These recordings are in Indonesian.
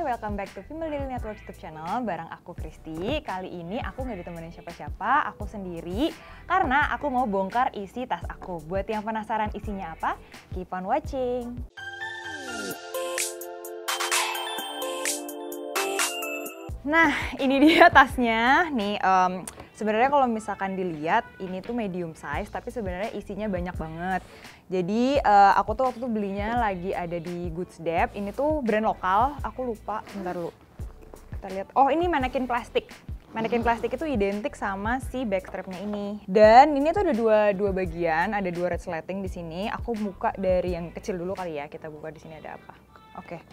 welcome back to Female Daily Network YouTube channel bareng aku Kristi. Kali ini aku nggak ditemenin siapa-siapa, aku sendiri karena aku mau bongkar isi tas aku. Buat yang penasaran isinya apa, keep on watching. Nah, ini dia tasnya. Nih, sebenarnya kalau misalkan dilihat ini tuh medium size, tapi sebenarnya isinya banyak banget. Jadi aku tuh waktu itu belinya lagi ada di Goods Dep. Ini tuh brand lokal, aku lupa, bentar dulu. Kita lihat. Oh, ini manekin plastik. Manekin plastik itu identik sama si backstrapnya ini. Dan ini tuh ada dua bagian, ada dua resleting di sini. Aku buka dari yang kecil dulu kali ya. Kita buka di sini ada apa? Oke,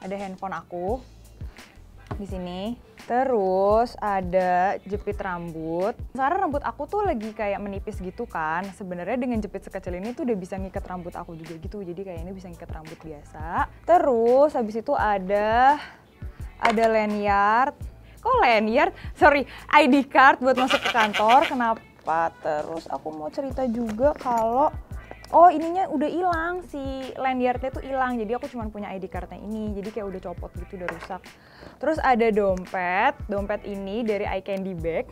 ada handphone aku di sini. Terus ada jepit rambut. Sekarang rambut aku tuh lagi kayak menipis gitu kan. Sebenarnya dengan jepit sekecil ini tuh udah bisa ngikat rambut aku juga gitu. Jadi kayak ini bisa ngikat rambut biasa. Terus habis itu ada lanyard. Kok lanyard? Sorry, ID card buat masuk ke kantor. Kenapa? Terus aku mau cerita juga kalau oh, ininya udah hilang, si lanyardnya tuh hilang. Jadi aku cuma punya ID cardnya ini. Jadi kayak udah copot gitu, udah rusak. Terus ada dompet. Dompet ini dari Eye Candy Bag.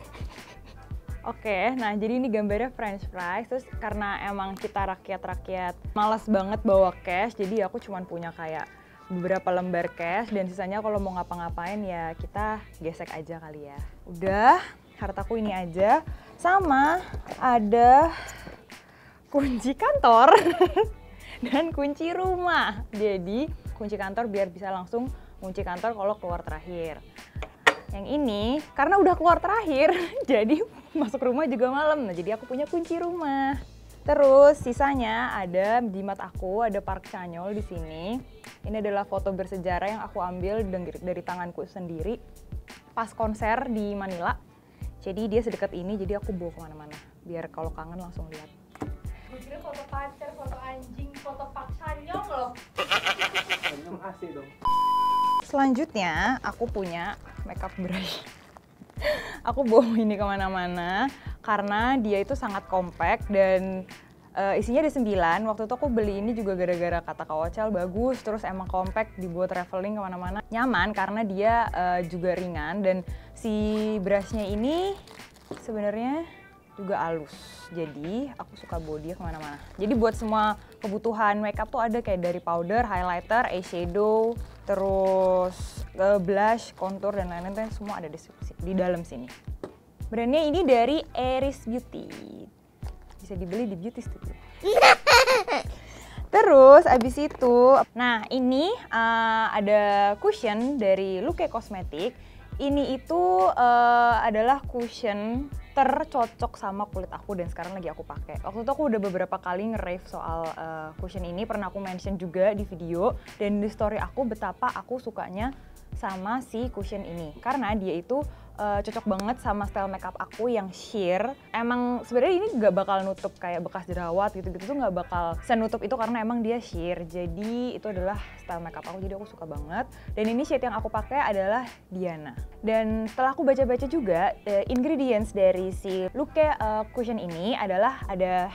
Oke, nah jadi ini gambarnya French fries. Terus karena emang kita rakyat-rakyat malas banget bawa cash, jadi aku cuma punya kayak beberapa lembar cash. Dan sisanya kalau mau ngapa-ngapain ya kita gesek aja kali ya. Udah, hartaku ini aja. Sama ada kunci kantor dan kunci rumah. Jadi kunci kantor biar bisa langsung kunci kantor kalau keluar terakhir. Yang ini karena udah keluar terakhir jadi masuk rumah juga malam. Nah, jadi aku punya kunci rumah. Terus sisanya ada di mat aku, ada Park Chanyeol di sini. Ini adalah foto bersejarah yang aku ambil dari tanganku sendiri pas konser di Manila. Jadi dia sedekat ini, jadi aku bawa kemana-mana biar kalau kangen langsung lihat. Gue kira foto pacar, foto anjing, foto Park Chanyeol loh. Senyum asli dong. Selanjutnya aku punya makeup brush. Aku bawa ini kemana-mana karena dia itu sangat compact dan isinya ada 9. Waktu itu aku beli ini juga gara-gara kata Kak Ocel bagus, terus emang compact dibuat traveling kemana-mana. Nyaman karena dia juga ringan dan si brushnya ini sebenarnya juga halus, jadi aku suka bawa dia kemana-mana. Jadi buat semua kebutuhan makeup tuh ada kayak dari powder, highlighter, eyeshadow, terus blush, contour dan lain-lain tuh semua ada di dalam sini. Brandnya ini dari Eris Beauty, bisa dibeli di Beauty Studio. Terus abis itu, nah ini ada cushion dari Luke Cosmetic. Ini itu adalah cushion tercocok sama kulit aku dan sekarang lagi aku pakai. Waktu itu aku udah beberapa kali nge-rave soal cushion ini, pernah aku mention juga di video dan di story aku betapa aku sukanya sama si cushion ini karena dia itu cocok banget sama style makeup aku yang sheer. Emang sebenarnya ini nggak bakal nutup kayak bekas jerawat gitu-gitu tuh nggak bakal senutup itu karena emang dia sheer. Jadi itu adalah style makeup aku, jadi aku suka banget. Dan ini shade yang aku pakai adalah Diana. Dan setelah aku baca-baca juga ingredients dari si Luke cushion ini adalah ada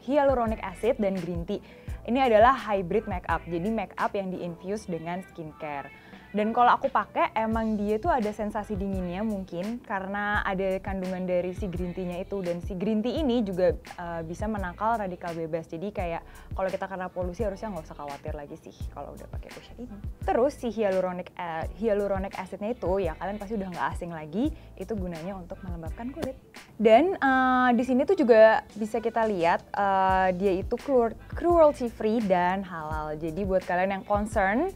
hyaluronic acid dan green tea. Ini adalah hybrid makeup, jadi makeup yang di-infuse dengan skincare. Dan kalau aku pakai emang dia tuh ada sensasi dinginnya mungkin karena ada kandungan dari si green tea-nya itu, dan si green tea ini juga bisa menangkal radikal bebas. Jadi kayak kalau kita kena polusi harusnya nggak usah khawatir lagi sih kalau udah pakai cushion ini. Terus si hyaluronic acidnya itu ya kalian pasti udah nggak asing lagi, itu gunanya untuk melembabkan kulit. Dan di sini tuh juga bisa kita lihat dia itu cruelty free dan halal. Jadi buat kalian yang concern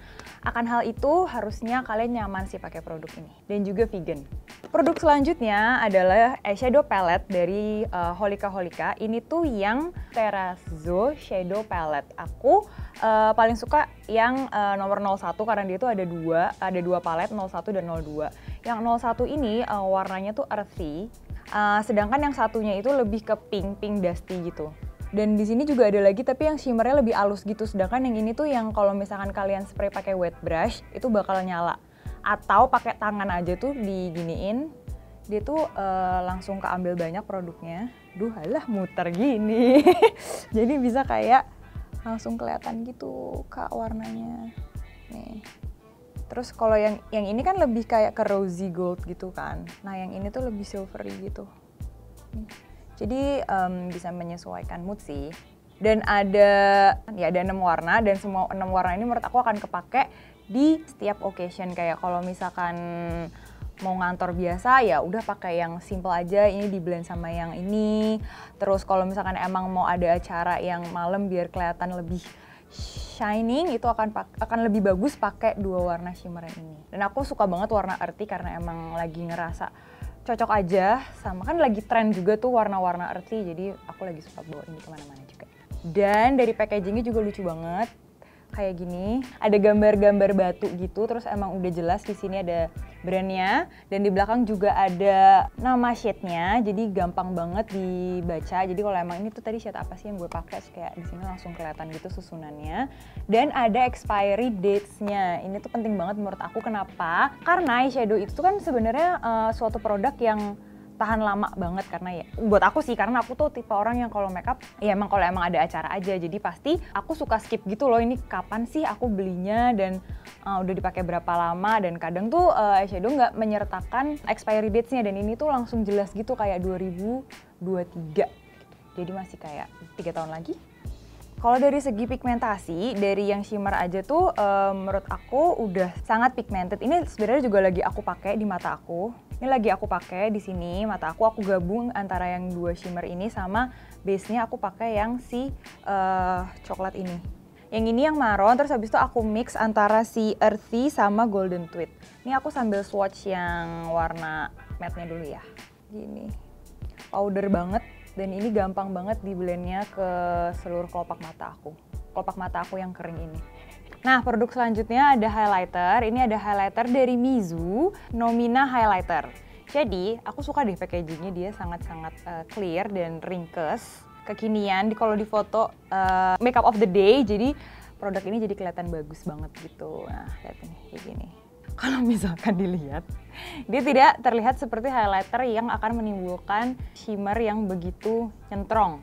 akan hal itu harusnya kalian nyaman sih pakai produk ini dan juga vegan. Produk selanjutnya adalah eyeshadow palette dari Holika. Ini tuh yang Terrazzo Shadow Palette. Aku paling suka yang nomor 01 karena dia tuh ada dua palette, 01 dan 02. Yang 01 ini warnanya tuh earthy, sedangkan yang satunya itu lebih ke pink dusty gitu. Dan di sini juga ada lagi tapi yang shimmernya lebih halus gitu. Sedangkan yang ini tuh yang kalau misalkan kalian spray pakai wet brush itu bakal nyala. Atau pakai tangan aja tuh diginiin, dia tuh langsung keambil banyak produknya. Duh, alah muter gini. Jadi bisa kayak langsung kelihatan gitu Kak warnanya. Nih. Terus kalau yang ini kan lebih kayak ke rosy gold gitu kan. Nah yang ini tuh lebih silvery gitu. Nih. Jadi bisa menyesuaikan mood sih. Dan ada 6 warna dan semua 6 warna ini menurut aku akan kepake di setiap occasion. Kayak kalau misalkan mau ngantor biasa ya udah pakai yang simple aja, ini di blend sama yang ini. Terus kalau misalkan emang mau ada acara yang malam biar kelihatan lebih shining, itu akan lebih bagus pakai 2 warna shimmer yang ini. Dan aku suka banget warna earthy karena emang lagi ngerasa cocok aja sama, kan lagi tren juga tuh warna-warna earthy, jadi aku lagi suka bawa ini kemana-mana juga. Dan dari packagingnya juga lucu banget. Kayak gini, ada gambar-gambar batu gitu, terus emang udah jelas di sini ada brandnya, dan di belakang juga ada nama shade-nya, jadi gampang banget dibaca. Jadi kalau emang ini tuh tadi shade apa sih yang gue pakai, kayak di sini langsung kelihatan gitu susunannya. Dan ada expiry dates-nya. Ini tuh penting banget menurut aku. Kenapa? Karena eyeshadow itu tuh kan sebenarnya suatu produk yang tahan lama banget, karena ya buat aku sih, karena aku tuh tipe orang yang kalau makeup ya emang kalau emang ada acara aja, jadi pasti aku suka skip gitu loh, ini kapan sih aku belinya dan udah dipakai berapa lama, dan kadang tuh eyeshadow nggak menyertakan expiry dates-nya, dan ini tuh langsung jelas gitu kayak 2023 gitu. Jadi masih kayak 3 tahun lagi. Kalau dari segi pigmentasi, dari yang shimmer aja tuh menurut aku udah sangat pigmented. Ini sebenarnya juga lagi aku pakai di mata aku. Ini lagi aku pakai di sini mata aku gabung antara yang 2 shimmer ini sama base-nya aku pakai yang si coklat ini. Yang ini yang marron, terus habis itu aku mix antara si earthy sama golden tweed. Ini aku sambil swatch yang warna matte-nya dulu ya. Gini. Powder banget. Dan ini gampang banget di blendnya ke seluruh kelopak mata aku. Kelopak mata aku yang kering ini. Nah, produk selanjutnya ada highlighter. Ini ada highlighter dari Mizu, Nomina Highlighter. Jadi, aku suka deh packagingnya, dia sangat-sangat clear dan ringkes. Kekinian, kalau di foto makeup of the day, jadi produk ini jadi kelihatan bagus banget gitu. Nah, lihat nih, kayak gini. Kalau misalkan dilihat, dia tidak terlihat seperti highlighter yang akan menimbulkan shimmer yang begitu nyentrong.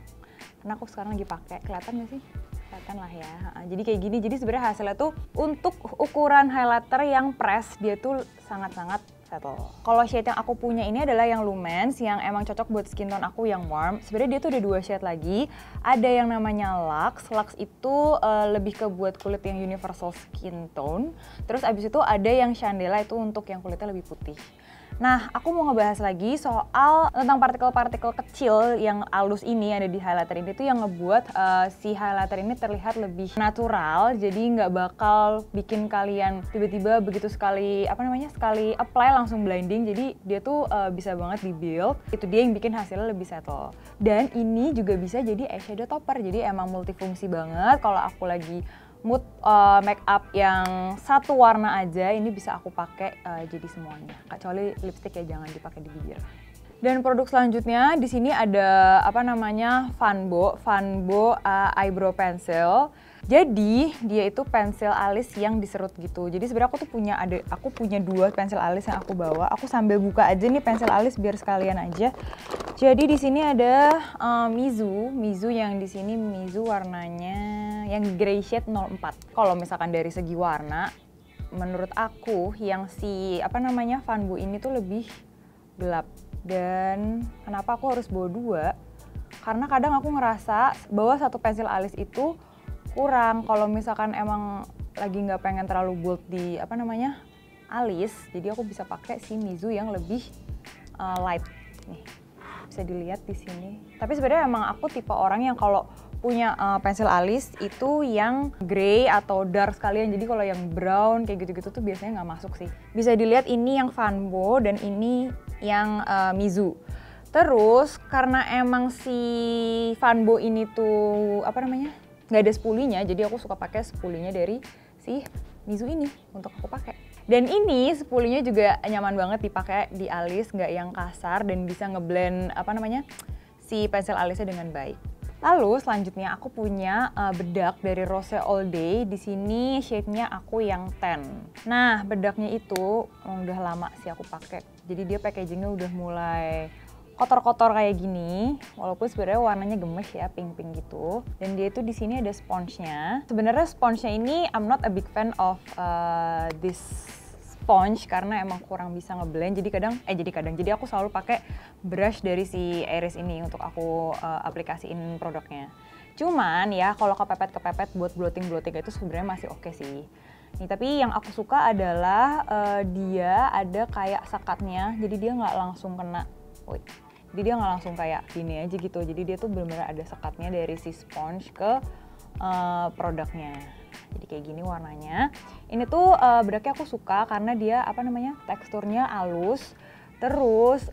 Karena aku sekarang lagi pakai, kelihatan nggak sih? Kelihatan lah ya. Jadi kayak gini, jadi sebenarnya hasilnya tuh untuk ukuran highlighter yang press, dia tuh sangat-sangat settle. Kalau shade yang aku punya ini adalah yang Lumens, yang emang cocok buat skin tone aku yang warm. Sebenarnya dia tuh ada 2 shade lagi. Ada yang namanya Lux. Lux itu lebih ke buat kulit yang universal skin tone. Terus abis itu ada yang Chandela, itu untuk yang kulitnya lebih putih. Nah, aku mau ngebahas lagi soal tentang partikel-partikel kecil yang halus ini ada di highlighter ini tuh yang ngebuat si highlighter ini terlihat lebih natural, jadi nggak bakal bikin kalian tiba-tiba begitu sekali sekali apply langsung blinding. Jadi dia tuh bisa banget di build, itu dia yang bikin hasilnya lebih settle. Dan ini juga bisa jadi eyeshadow topper, jadi emang multifungsi banget. Kalau aku lagi mood make up yang satu warna aja, ini bisa aku pakai jadi semuanya. Kecuali lipstick ya, jangan dipakai di bibir. Dan produk selanjutnya di sini ada Fanbo eyebrow pencil. Jadi dia itu pensil alis yang diserut gitu. Jadi sebenarnya aku punya 2 pensil alis yang aku bawa. Aku sambil buka aja nih pensil alis biar sekalian aja. Jadi di sini ada Mizu yang di sini Mizu warnanya yang gray shade 04. Kalau misalkan dari segi warna, menurut aku yang si Fanbo ini tuh lebih gelap. Dan kenapa aku harus bawa 2? Karena kadang aku ngerasa bahwa satu pensil alis itu kurang. Kalau misalkan emang lagi nggak pengen terlalu bold di alis, jadi aku bisa pakai si Mizu yang lebih light nih. Bisa dilihat di sini. Tapi sebenarnya emang aku tipe orang yang kalau punya pensil alis itu yang grey atau dark sekalian. Jadi kalau yang brown kayak gitu-gitu tuh biasanya nggak masuk sih. Bisa dilihat ini yang Fanbo dan ini yang Mizu. Terus karena emang si Fanbo ini tuh nggak ada spulinya, jadi aku suka pakai spulinya dari si Mizu ini untuk aku pakai. Dan ini spulinya juga nyaman banget dipakai di alis, nggak yang kasar dan bisa ngeblend si pensil alisnya dengan baik. Lalu selanjutnya aku punya bedak dari Rose All Day. Di sini shade-nya aku yang tan. Nah, bedaknya itu udah lama sih aku pakai. Jadi dia packagingnya udah mulai kotor-kotor kayak gini, walaupun sebenarnya warnanya gemes ya, pink-pink gitu. Dan dia itu di sini ada sponge-nya. Sebenarnya sponge-nya ini I'm not a big fan of this sponge karena emang kurang bisa ngeblend. Jadi aku selalu pakai brush dari si Iris ini untuk aku aplikasiin produknya. Cuman ya kalau kepepet buat bloating itu sebenarnya masih oke sih. Nih, tapi yang aku suka adalah dia ada kayak sekatnya, jadi dia nggak langsung kena. Jadi dia nggak langsung kayak gini aja gitu. Jadi dia tuh benar-benar ada sekatnya dari si sponge ke produknya. Jadi kayak gini warnanya. Ini tuh beraknya aku suka karena dia teksturnya halus, terus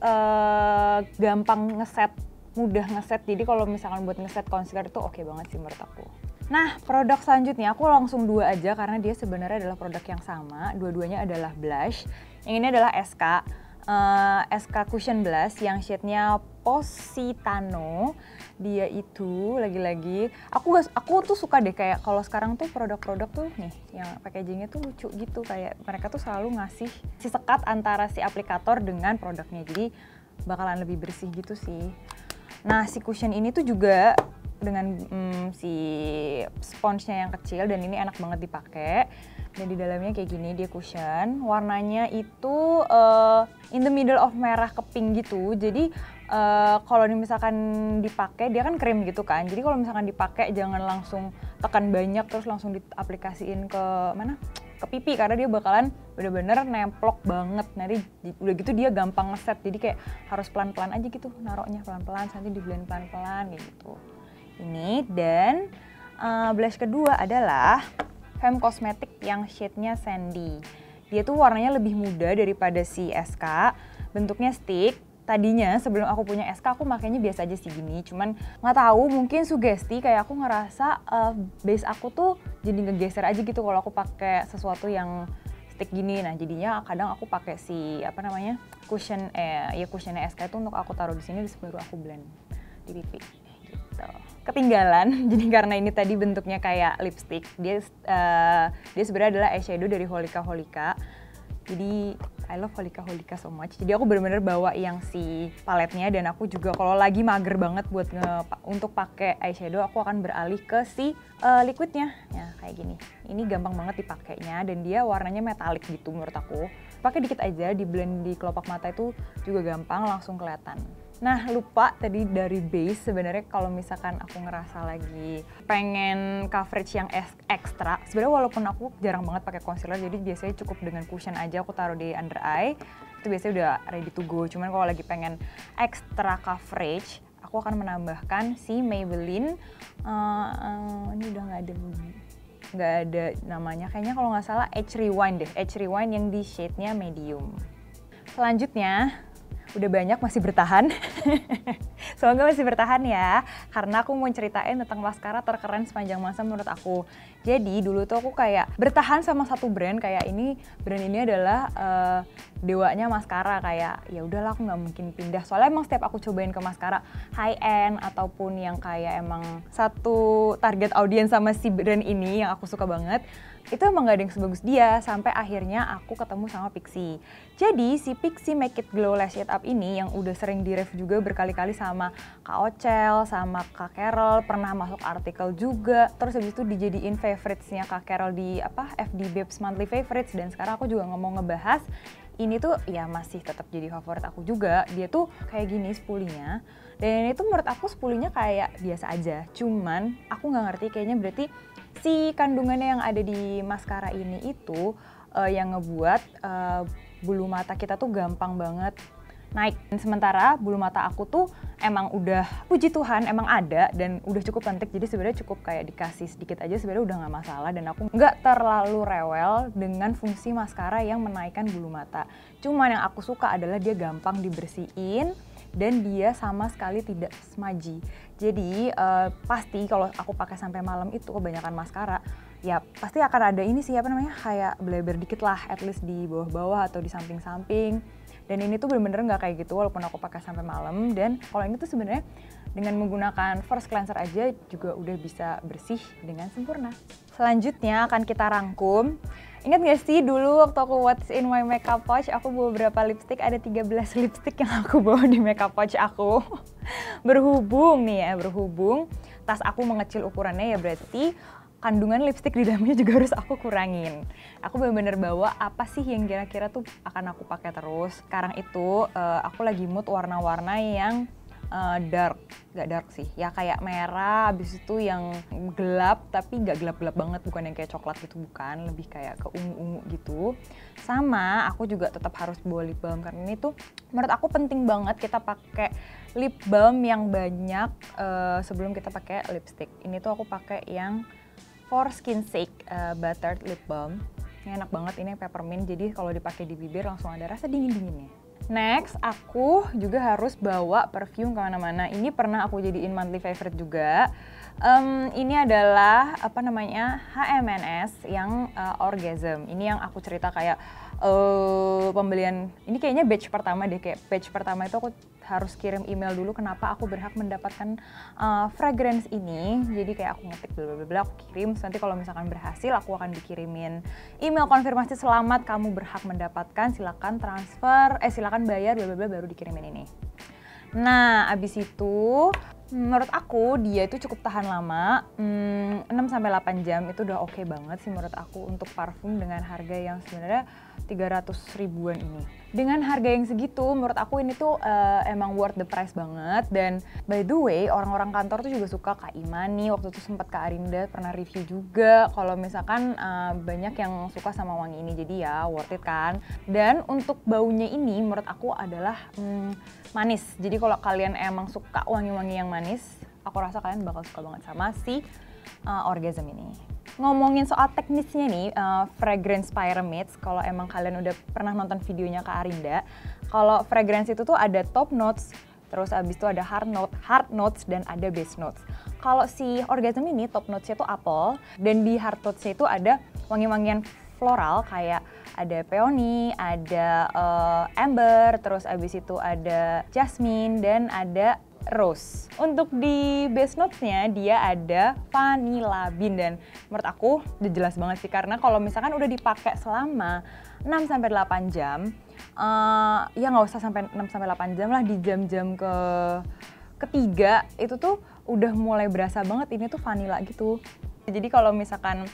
gampang ngeset, mudah ngeset. Jadi kalau misalkan buat ngeset concealer itu oke banget sih menurut aku. Nah, produk selanjutnya aku langsung 2 aja karena dia sebenarnya adalah produk yang sama. Dua-duanya adalah blush. Yang ini adalah SK Cushion Blush yang shade-nya Positano. Dia itu lagi-lagi aku tuh suka deh kayak kalau sekarang tuh produk-produk tuh nih yang packagingnya tuh lucu gitu, kayak mereka tuh selalu ngasih si sekat antara si aplikator dengan produknya. Jadi bakalan lebih bersih gitu sih. Nah, si cushion ini tuh juga dengan si sponge-nya yang kecil dan ini enak banget dipakai. Dan di dalamnya kayak gini, dia cushion. Warnanya itu in the middle of merah ke pink gitu. Jadi kalau misalkan dipakai, dia kan krim gitu kan. Jadi kalau misalkan dipakai jangan langsung tekan banyak terus langsung diaplikasiin ke mana? Ke pipi karena dia bakalan bener-bener nemplok banget. Nanti udah gitu dia gampang ngeset. Jadi kayak harus pelan-pelan aja gitu naruhnya, pelan-pelan, nanti di blend pelan-pelan kayak gitu. Ini dan blush kedua adalah Femme Cosmetics yang shade-nya Sandy. Dia tuh warnanya lebih muda daripada si SK, bentuknya stick. Tadinya sebelum aku punya SK aku makanya biasa aja sih gini, cuman nggak tahu mungkin sugesti kayak aku ngerasa base aku tuh jadi ngegeser aja gitu kalau aku pakai sesuatu yang stick gini. Nah jadinya kadang aku pakai si cushionnya SK itu untuk aku taruh di sini baru aku blend di pipi. Ketinggalan, jadi karena ini tadi bentuknya kayak lipstick, dia sebenarnya adalah eyeshadow dari Holika. Jadi I love Holika so much. Jadi aku benar-benar bawa yang si paletnya dan aku juga kalau lagi mager banget buat untuk pakai eyeshadow aku akan beralih ke si liquidnya. Ya kayak gini. Ini gampang banget dipakainya dan dia warnanya metalik gitu menurut aku. Pakai dikit aja, di blend di kelopak mata itu juga gampang langsung kelihatan. Nah lupa tadi dari base, sebenarnya kalau misalkan aku ngerasa lagi pengen coverage yang ekstra, sebenarnya walaupun aku jarang banget pakai concealer, jadi biasanya cukup dengan cushion aja aku taruh di under eye, itu biasanya udah ready to go. Cuman kalau lagi pengen extra coverage, aku akan menambahkan si Maybelline, ini udah nggak ada namanya, kayaknya kalau nggak salah Age Rewind yang di shade-nya medium. Selanjutnya udah banyak, masih bertahan. Semoga masih bertahan ya, karena aku mau ceritain tentang maskara terkeren sepanjang masa menurut aku. Jadi dulu tuh aku kayak bertahan sama satu brand, kayak brand ini adalah dewanya maskara, kayak ya udahlah aku nggak mungkin pindah. Soalnya emang setiap aku cobain ke maskara high end ataupun yang kayak emang satu target audiens sama si brand ini yang aku suka banget, itu emang gak ada yang sebagus dia, sampai akhirnya aku ketemu sama Pixi. Jadi si Pixi Make It Glow Lash It Up ini yang udah sering di-review juga berkali-kali sama Kak Ocel, sama Kak Carol, pernah masuk artikel juga. Terus habis itu dijadiin favorites-nya Kak Carol di FD Babes Monthly Favorites, dan sekarang aku juga mau ngebahas ini tuh ya masih tetap jadi favorit aku juga. Dia tuh kayak gini spulinya, dan ini tuh menurut aku spulinya kayak biasa aja. Cuman aku nggak ngerti, kayaknya berarti si kandungannya yang ada di maskara ini itu yang ngebuat bulu mata kita tuh gampang banget naik. Dan sementara bulu mata aku tuh emang udah, puji Tuhan, emang ada dan udah cukup cantik. Jadi sebenarnya cukup kayak dikasih sedikit aja sebenarnya udah nggak masalah, dan aku nggak terlalu rewel dengan fungsi maskara yang menaikkan bulu mata. Cuman yang aku suka adalah dia gampang dibersihin dan dia sama sekali tidak smudgy. Jadi pasti kalau aku pakai sampai malam itu kebanyakan maskara, ya pasti akan ada ini sih kayak bleber dikit lah, at least di bawah-bawah atau di samping-samping. Dan ini tuh bener-bener nggak kayak gitu walaupun aku pakai sampai malam. Dan kalau ini tuh sebenarnya dengan menggunakan first cleanser aja juga udah bisa bersih dengan sempurna. Selanjutnya akan kita rangkum. Ingat gak sih dulu waktu aku what's in my makeup pouch, aku bawa berapa lipstick? Ada 13 lipstick yang aku bawa di makeup pouch aku. Berhubung tas aku mengecil ukurannya, ya berarti kandungan lipstick di dalamnya juga harus aku kurangin. Aku bener-bener bawa apa sih yang kira-kira tuh akan aku pakai terus. Sekarang itu aku lagi mood warna-warna yang dark, gak dark sih, ya kayak merah, habis itu yang gelap tapi gak gelap-gelap banget, bukan yang kayak coklat gitu, bukan, lebih kayak ke ungu-ungu gitu. Sama aku juga tetap harus bawa lip balm karena ini tuh menurut aku penting banget kita pakai lip balm yang banyak sebelum kita pakai lipstick. Ini tuh aku pakai yang For Skin Sake Buttered Lip Balm. Ini enak banget, ini peppermint, jadi kalau dipakai di bibir langsung ada rasa dingin-dinginnya. Next, aku juga harus bawa perfume kemana-mana. Ini pernah aku jadiin monthly favorite juga. Ini adalah apa namanya, HMNS yang Orgasm. Ini yang aku cerita kayak pembelian. Ini kayaknya batch pertama deh, kayak batch pertama itu aku harus kirim email dulu kenapa aku berhak mendapatkan fragrance ini. Jadi kayak aku ngetik bla bla bla, aku kirim. Terus nanti kalau misalkan berhasil, aku akan dikirimin email konfirmasi selamat kamu berhak mendapatkan. Silakan transfer, silakan bayar bla bla bla baru dikirimin ini. Nah, abis itu menurut aku dia itu cukup tahan lama, 6-8 jam itu udah oke banget sih menurut aku untuk parfum dengan harga yang sebenarnya 300 ribuan ini. Dengan harga yang segitu menurut aku ini tuh emang worth the price banget. Dan by the way, orang-orang kantor tuh juga suka. Kak Imani waktu itu sempat Kak Arinda pernah review juga kalau misalkan banyak yang suka sama wangi ini, jadi ya worth it kan. Dan untuk baunya ini menurut aku adalah manis. Jadi kalau kalian emang suka wangi-wangi yang manis, aku rasa kalian bakal suka banget sama si Orgasm ini. Ngomongin soal teknisnya nih, fragrance pyramids, kalau emang kalian udah pernah nonton videonya Kak Arinda, kalau fragrance itu tuh ada top notes, terus abis itu ada hard notes, dan ada base notes. Kalau si Orgasm ini top notesnya tuh apple, dan di hard notesnya itu ada wangi-wangian floral kayak ada peony, ada amber, terus abis itu ada jasmine, dan ada rose. Untuk di base notes-nya dia ada vanilla bean, dan menurut aku udah jelas banget sih karena kalau misalkan udah dipakai selama 6-8 jam, ya nggak usah sampai 6-8 jam lah, di jam-jam ketiga itu tuh udah mulai berasa banget ini tuh vanilla gitu. Jadi kalau misalkan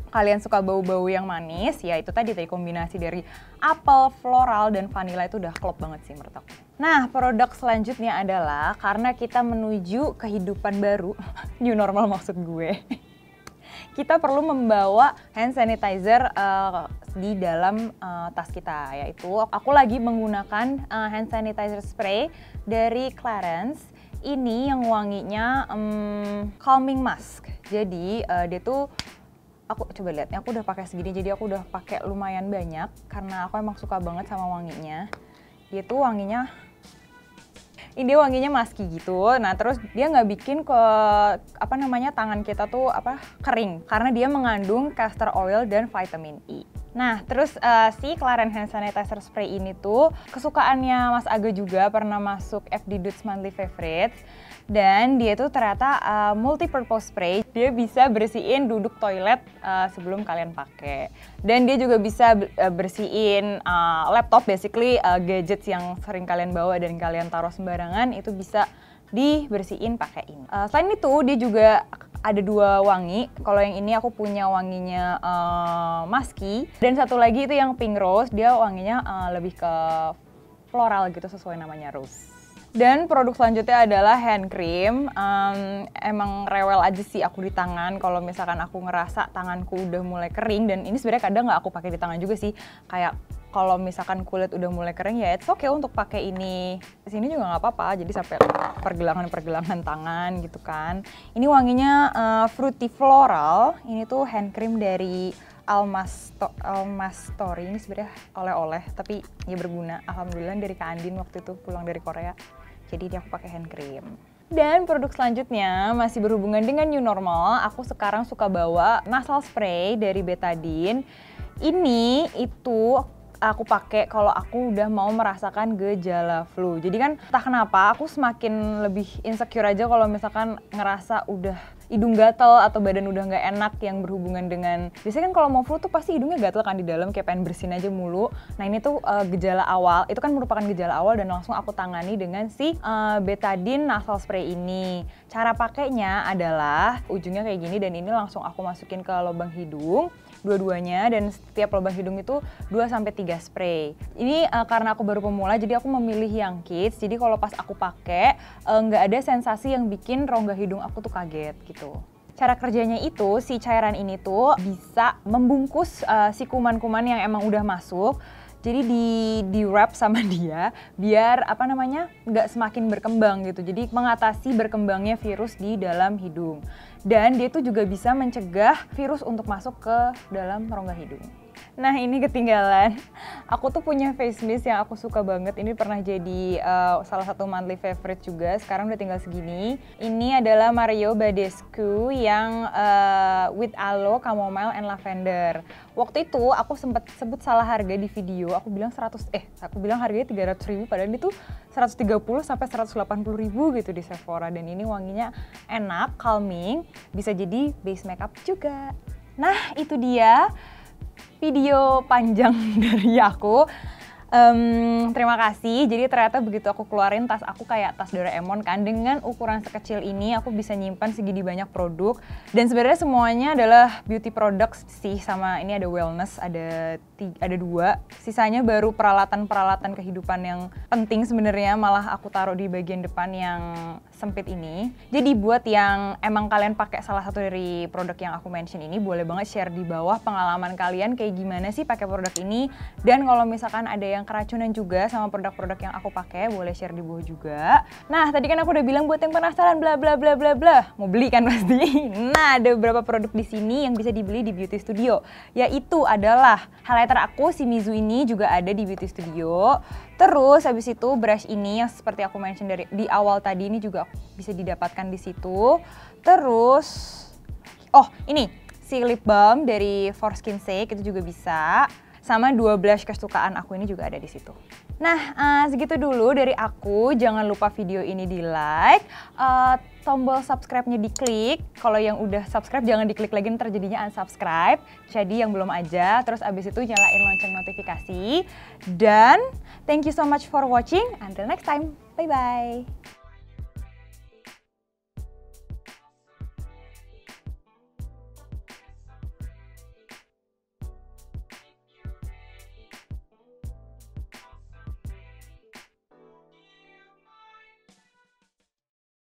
kalian suka bau-bau yang manis, ya itu tadi kombinasi dari apple, floral, dan vanilla itu udah klop banget sih menurut aku. Nah, produk selanjutnya adalah karena kita menuju kehidupan baru, new normal maksud gue. Kita perlu membawa hand sanitizer di dalam tas kita, yaitu aku lagi menggunakan hand sanitizer spray dari Clarins. Ini yang wanginya calming mask. Jadi dia tuh, aku coba lihat, aku udah pakai segini, jadi aku udah pakai lumayan banyak karena aku emang suka banget sama wanginya. Dia tuh wanginya, ini dia wanginya musky gitu. Nah terus dia nggak bikin ke apa namanya tangan kita tuh kering karena dia mengandung castor oil dan vitamin E. Nah terus si Clarins hand sanitizer spray ini tuh kesukaannya Mas Aga juga, pernah masuk FD Dudes Monthly Favorites. Dan dia tuh ternyata multi-purpose spray. Dia bisa bersihin duduk toilet sebelum kalian pakai. Dan dia juga bisa bersihin laptop, basically gadgets yang sering kalian bawa dan kalian taruh sembarangan, itu bisa dibersihin pakai ini. Selain itu dia juga ada 2 wangi. Kalau yang ini aku punya wanginya musky, dan satu lagi itu yang pink rose, dia wanginya lebih ke floral gitu sesuai namanya rose. Dan produk selanjutnya adalah hand cream. Emang rewel aja sih aku di tangan kalau misalkan aku ngerasa tanganku udah mulai kering, dan ini sebenarnya kadang nggak aku pakai di tangan juga sih. Kayak kalau misalkan kulit udah mulai kering ya it's okay untuk pakai ini. Di sini juga nggak apa-apa, jadi sampai pergelangan-pergelangan tangan gitu kan. Ini wanginya fruity floral. Ini tuh hand cream dari Almastori. Ini sebenarnya oleh-oleh tapi ya berguna. Alhamdulillah dari Kak Andin waktu itu pulang dari Korea. Jadi ini aku pakai hand cream. Dan produk selanjutnya masih berhubungan dengan new normal. Aku sekarang suka bawa nasal spray dari Betadine. Ini itu aku pakai kalau aku udah mau merasakan gejala flu. Jadi kan entah kenapa aku semakin lebih insecure aja kalau misalkan ngerasa udah hidung gatel atau badan udah nggak enak yang berhubungan dengan, biasanya kan kalau mau flu tuh pasti hidungnya gatel kan di dalam, kayak pengen bersin aja mulu. Nah ini tuh gejala awal, itu kan merupakan gejala awal dan langsung aku tangani dengan si betadine nasal spray ini. Cara pakainya adalah ujungnya kayak gini dan ini langsung aku masukin ke lubang hidung dua-duanya, dan setiap lubang hidung itu 2-3 spray. Ini karena aku baru pemula jadi aku memilih yang kids, jadi kalau pas aku pakai nggak ada sensasi yang bikin rongga hidung aku tuh kaget gitu. Cara kerjanya itu, si cairan ini tuh bisa membungkus si kuman-kuman yang emang udah masuk. Jadi di wrap sama dia biar apa namanya nggak semakin berkembang gitu. Jadi mengatasi berkembangnya virus di dalam hidung. Dan dia tuh juga bisa mencegah virus untuk masuk ke dalam rongga hidung. Nah ini ketinggalan, aku tuh punya face mist yang aku suka banget. Ini pernah jadi salah satu monthly favorite juga, sekarang udah tinggal segini. Ini adalah Mario Badescu yang with aloe, chamomile, and lavender. Waktu itu aku sempat sebut salah harga di video, aku bilang harganya 300.000 padahal ini tuh 130-180.000 gitu di Sephora. Dan ini wanginya enak, calming, bisa jadi base makeup juga. Nah itu dia video panjang dari aku. Terima kasih. Jadi ternyata begitu aku keluarin tas aku kayak tas Doraemon kan, dengan ukuran sekecil ini aku bisa nyimpan segini banyak produk. Dan sebenarnya semuanya adalah beauty products sih, sama ini ada wellness, ada 2. Sisanya baru peralatan-peralatan kehidupan yang penting sebenarnya, malah aku taruh di bagian depan yang sempit ini. Jadi buat yang emang kalian pakai salah satu dari produk yang aku mention ini, boleh banget share di bawah pengalaman kalian kayak gimana sih pakai produk ini. Dan kalau misalkan ada yang keracunan juga sama produk-produk yang aku pakai, boleh share di bawah juga. Nah, tadi kan aku udah bilang buat yang penasaran bla bla bla bla bla, mau beli kan pasti. Nah, ada beberapa produk di sini yang bisa dibeli di Beauty Studio. Yaitu adalah highlighter aku, si Mizu ini juga ada di Beauty Studio. Terus habis itu brush ini yang seperti aku mention dari di awal tadi, ini juga bisa didapatkan di situ. Terus ini si lip balm dari For Skin Sake itu juga bisa. Sama 2 blush kesukaan aku ini juga ada di situ. Nah, segitu dulu dari aku. Jangan lupa video ini di like, tombol subscribe-nya diklik. Kalau yang udah subscribe jangan diklik lagi, ntar jadinya unsubscribe. Jadi yang belum aja, terus abis itu nyalain lonceng notifikasi. Dan thank you so much for watching. Until next time, bye-bye.